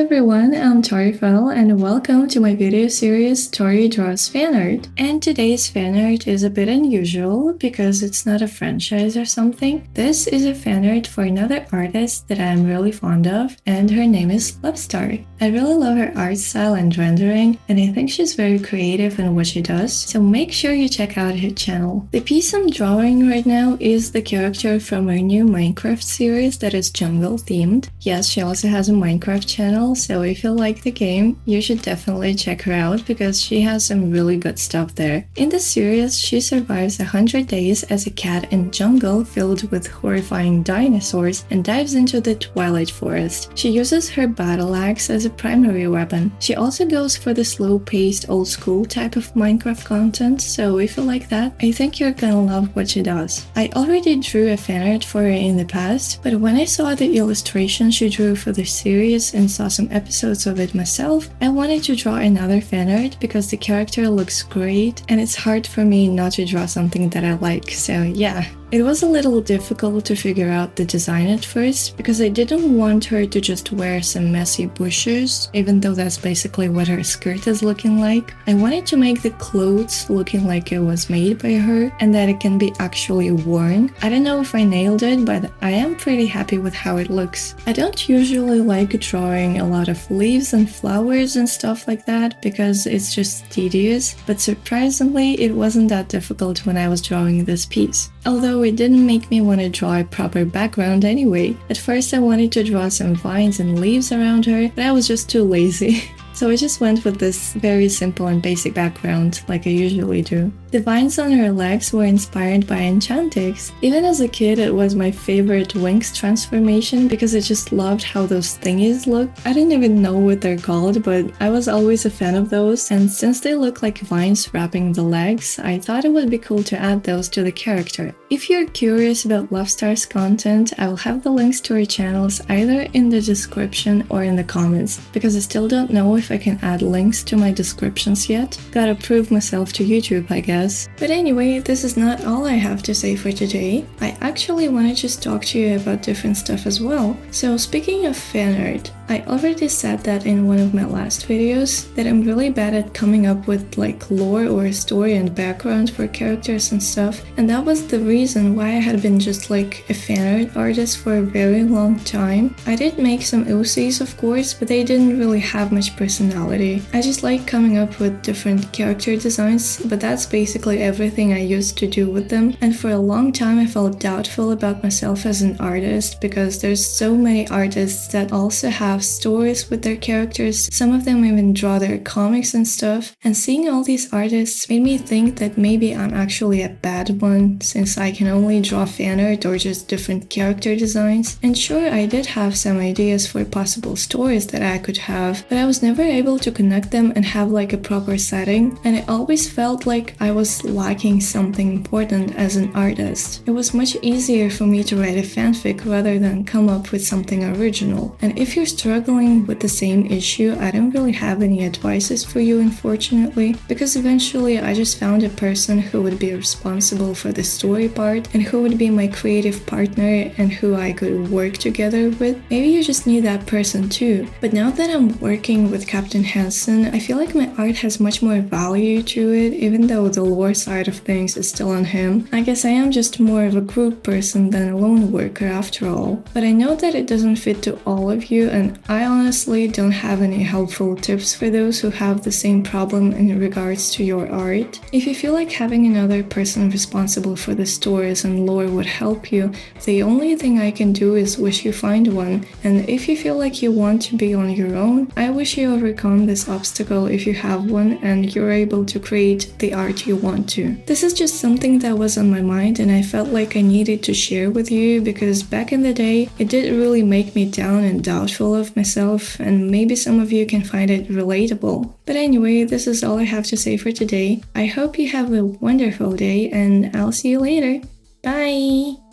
everyone, I'm Taurie and welcome to my video series Taurie Draws Fan Art. And today's fan art is a bit unusual because it's not a franchise or something. This is a fan art for another artist that I'm really fond of, and her name is Luvstar. I really love her art style and rendering, and I think she's very creative in what she does, so make sure you check out her channel. The piece I'm drawing right now is the character from her new Minecraft series that is jungle themed. Yes, she also has a Minecraft channel, so if you like the game, you should definitely check her out because she has some really good stuff there. In the series, she survives 100 days as a cat in jungle filled with horrifying dinosaurs and dives into the Twilight Forest. She uses her battle axe as a primary weapon. She also goes for the slow-paced, old-school type of Minecraft content, so if you like that, I think you're gonna love what she does. I already drew a fan art for her in the past, but when I saw the illustration she drew for the series and saw some episodes of it myself, I wanted to draw another fan art because the character looks great and it's hard for me not to draw something that I like, so yeah. It was a little difficult to figure out the design at first because I didn't want her to just wear some messy bushes, even though that's basically what her skirt is looking like. I wanted to make the clothes looking like it was made by her and that it can be actually worn. I don't know if I nailed it, but I am pretty happy with how it looks. I don't usually like drawing a lot of leaves and flowers and stuff like that because it's just tedious, but surprisingly it wasn't that difficult when I was drawing this piece. Although it didn't make me want to draw a proper background anyway. At first I wanted to draw some vines and leaves around her, but I was just too lazy. So I just went with this very simple and basic background, like I usually do. The vines on her legs were inspired by Enchantix. Even as a kid, it was my favorite Winx transformation because I just loved how those thingies look. I didn't even know what they're called, but I was always a fan of those, and since they look like vines wrapping the legs, I thought it would be cool to add those to the character. If you're curious about Luvstar's content, I will have the links to her channels either in the description or in the comments, because I still don't know if I can add links to my descriptions yet. Gotta prove myself to YouTube, I guess. But anyway, this is not all I have to say for today. I actually want to just talk to you about different stuff as well. So speaking of fan art, I already said that in one of my last videos that I'm really bad at coming up with like lore or a story and background for characters and stuff, and that was the reason why I had been just like a fan art artist for a very long time. I did make some OCs of course, but they didn't really have much personality. I just like coming up with different character designs, but that's basically everything I used to do with them, and for a long time I felt doubtful about myself as an artist because there's so many artists that also have stories with their characters. Some of them even draw their comics and stuff, and seeing all these artists made me think that maybe I'm actually a bad one since I can only draw fan art or just different character designs. And sure, I did have some ideas for possible stories that I could have, but I was never able to connect them and have like a proper setting, and it always felt like I was lacking something important as an artist. It was much easier for me to write a fanfic rather than come up with something original. And if you're struggling with the same issue, I don't really have any advices for you, unfortunately, because eventually I just found a person who would be responsible for the story part and who would be my creative partner and who I could work together with. Maybe you just need that person too. But now that I'm working with Captain Hansen, I feel like my art has much more value to it, even though the lore side of things is still on him. I guess I am just more of a group person than a lone worker after all. But I know that it doesn't fit to all of you, and I honestly don't have any helpful tips for those who have the same problem in regards to your art. If you feel like having another person responsible for the stories and lore would help you, the only thing I can do is wish you find one. And if you feel like you want to be on your own, I wish you overcome this obstacle if you have one and you're able to create the art you want to. This is just something that was on my mind and I felt like I needed to share with you because back in the day, it did really make me down and doubtful of myself, and maybe some of you can find it relatable. But anyway, this is all I have to say for today. I hope you have a wonderful day and I'll see you later. Bye!